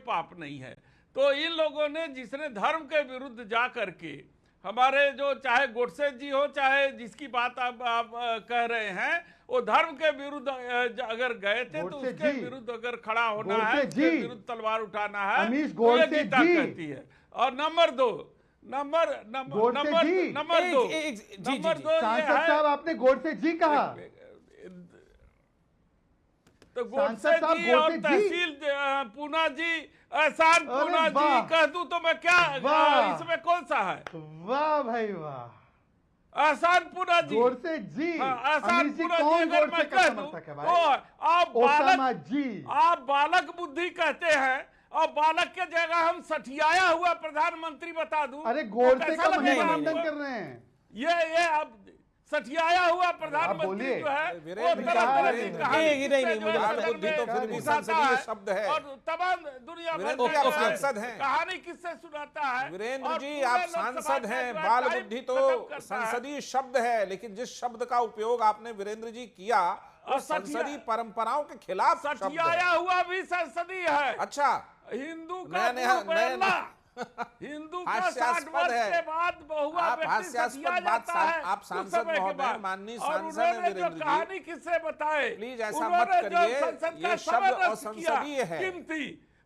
पाप नहीं है। तो इन लोगों ने, जिसने धर्म के विरुद्ध जा करके हमारे जो, चाहे गोडसे जी हो, चाहे जिसकी बात आप कह रहे हैं, वो धर्म के विरुद्ध अगर गए थे तो उसके विरुद्ध अगर खड़ा होना है, उसके विरुद्ध तलवार उठाना है, तो ये गीता कहती है। और नंबर दो, सांसद साहब आपने गोडसे जी कहा, तो गोडसे जी और तहसील पूना जी, एहसान पूना जी कह दूं तो मैं क्या, इसमें कौन सा है? वाह भाई वाह, एहसान पूना जी, गोडसे जी, एहसान पूना जी अगर मैं कह दूं तो आप बालक बुद्धि कहते हैं, और बालक के जगह हम सठियाया हुआ प्रधानमंत्री बता दूं। अरे गोडसे का मनोरंजन कर रहे हैं, ये अब सठियाया हुआ प्रधानमंत्री जो है वो तरह की कहानी नहीं, मुझे बुद्धि तो फिर भी संसदीय शब्द है और तमाम दुनिया भर में आप सांसद हैं, कहानी किससे सुनाता है? वीरेंद्र जी आप सांसद हैं, बाल बुद्धि तो संसदीय शब्द है, लेकिन जिस शब्द का उपयोग आपने वीरेंद्र जी किया वो संसदीय परंपराओं के खिलाफ सठियाया हुआ भी संसदीय है। अच्छा, हिंदू का हिंदू का 60 वर्ष के बाद बहुआ व्यक्ति सठिया जाता है। आप सांसद महोदय, माननीय सांसद हैं वीरेंद्र जी, कहानी किससे बताए? प्लीज ऐसा मत करिए, ये शब्द असंसदीय है। कीमती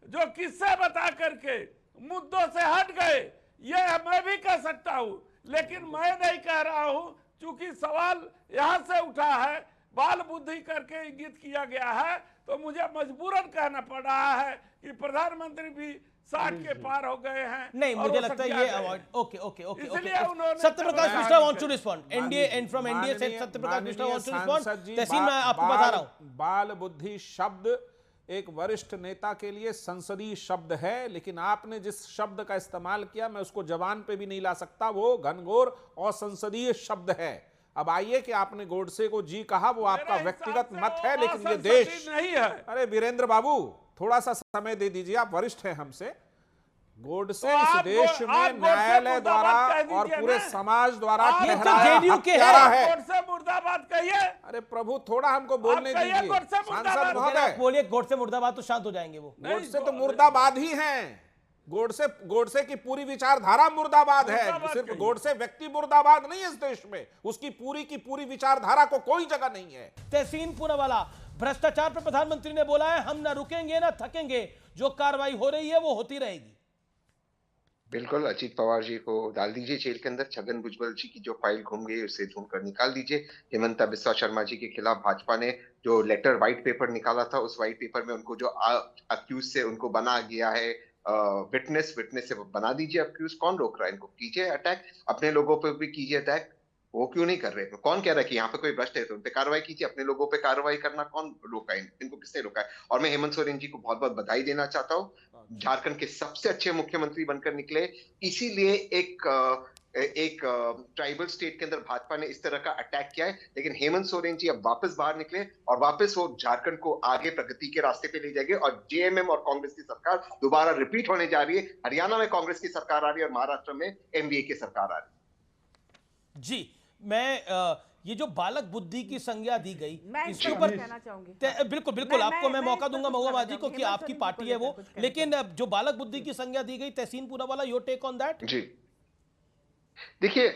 जो किससे बता करके मुद्दों से हट गए, ये मैं भी कह सकता हूँ, लेकिन मैं नहीं कह रहा हूँ, चूंकि सवाल यहाँ से उठा है, बाल बुद्धि करके इंगित किया गया है, तो मुझे मजबूरन कहना पड़ रहा है कि प्रधानमंत्री भी 60 के पार हो गए हैं। नहीं, मुझे लगता है ये अवॉइड। ओके इसलिए उन्होंने Satyaprakash Mishra wants to respond, NDA and from NDA से Satyaprakash Mishra wants to respond. Tehseen मैं आपको बता रहा हूं, बाल बुद्धि शब्द एक वरिष्ठ नेता के लिए संसदीय शब्द है, लेकिन आपने जिस शब्द का इस्तेमाल किया मैं उसको जबान पे भी नहीं ला सकता, वो घनघोर और संसदीय शब्द है। अब आइए कि आपने गोडसे को जी कहा, वो आपका व्यक्तिगत मत है, लेकिन ये देश नहीं है। अरे वीरेंद्र बाबू थोड़ा सा समय दे दीजिए, आप वरिष्ठ हैं हमसे। गोडसे तो इस देश में न्यायालय द्वारा और पूरे समाज द्वारा जेडीयू के है। गोडसे मुर्दाबाद कहिए। अरे प्रभु थोड़ा हमको बोलने दीजिए सांसद महोदय। बोलिए गोडसे मुर्दाबाद तो शांत हो जाएंगे वो। गोडसे तो मुर्दाबाद ही हैं, गोडसे की पूरी विचारधारा मुर्दाबाद है। सिर्फ गोडसे व्यक्ति मुर्दाबाद नहीं है इस देश में, उसकी पूरी विचारधारा को कोई जगह नहीं है। तहसीन पूनावाला, भ्रष्टाचार पर प्रधानमंत्री ने बोला है हम ना रुकेंगे ना थकेंगे, जो कार्रवाई हो रही है वो होती रहेगी। बिल्कुल, अजीत पवार जी को डाल दीजिए जेल के अंदर, छगन भुजबल जी की जो फाइल घूम गई उसे ढूंढ कर निकाल दीजिए। हेमंता बिस्वा शर्मा जी के खिलाफ भाजपा ने जो लेटर व्हाइट पेपर निकाला था, उस व्हाइट पेपर में उनको जो अक्यूज से उनको बना गया है विटनेस से बना दीजिए अक्यूज। कौन रोक रहा है इनको? कीजिए अटैक, अपने लोगों पे भी कीजिए अटैक। वो क्यों नहीं कर रहे? कौन कह रहा है कि यहाँ पे कोई भ्रष्ट है तो उन पे कार्रवाई कीजिए। अपने लोगों पे कार्रवाई करना कौन रोका है? इनको किसने रोका है? और मैं हेमंत सोरेन जी को बहुत बहुत बधाई देना चाहता हूँ, झारखंड के सबसे अच्छे मुख्यमंत्री बनकर निकले। इसीलिए एक ट्राइबल स्टेट के अंदर भाजपा ने इस तरह का अटैक किया है, लेकिन हेमंत सोरेन जी अब वापस बाहर निकले और वापस वो झारखंड को आगे प्रगति के रास्ते पे ले जाएंगे। और जेएमएम और कांग्रेस की सरकार दोबारा रिपीट होने जा रही है। हरियाणा में कांग्रेस की सरकार आ रही है और महाराष्ट्र में एनडीए की सरकार आ रही है। जी, मैं ये जो बालक बुद्धि की संज्ञा दी गई, इसके ऊपर कहना चाहूंगी। बिल्कुल आपको मैं मौका दूंगा महुआ बाजी को कि आपकी पार्टी है वो, लेकिन जो बालक बुद्धि की संज्ञा दी गई, Tehseen Poonawalla, your take on that. जी देखिए,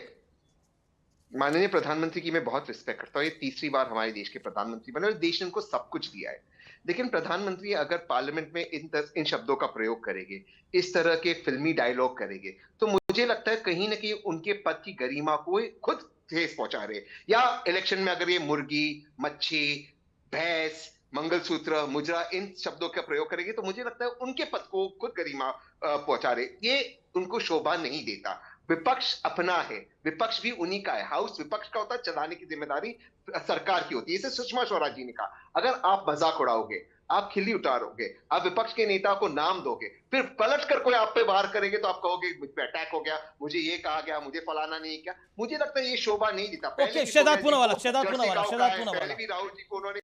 माननीय प्रधानमंत्री की मैं बहुत रिस्पेक्ट करता हूँ। ये तीसरी बार हमारे देश के प्रधानमंत्री बने और देश ने उनको सब कुछ दिया है, लेकिन प्रधानमंत्री अगर पार्लियामेंट में इन शब्दों का प्रयोग करेंगे, इस तरह के फिल्मी डायलॉग करेंगे, तो मुझे लगता है कहीं ना कहीं उनके पद की गरिमा को खुद ठेस पहुंचा रहे। या इलेक्शन में अगर ये मुर्गी, मच्छी, भैंस, मंगलसूत्र, मुजरा इन शब्दों का प्रयोग करेंगे, तो मुझे लगता है उनके पद को खुद गरिमा पहुंचा रहे। ये उनको शोभा नहीं देता। विपक्ष अपना है, विपक्ष भी उन्हीं का है। हाउस विपक्ष का होता है, चलाने की जिम्मेदारी सरकार की होती है। इसे सुषमा स्वराज जी ने कहा, अगर आप मजाक उड़ाओगे, आप खिल्ली उतारोगे, आप विपक्ष के नेता को नाम दोगे, फिर पलट कर कोई आप पे वार करेंगे तो आप कहोगे मुझ पे अटैक हो गया, मुझे ये कहा गया, मुझे फलाना नहीं किया। मुझे लगता है ये शोभा नहीं देता। शहजाद पूनावाला पहले भी राहुल जी को उन्होंने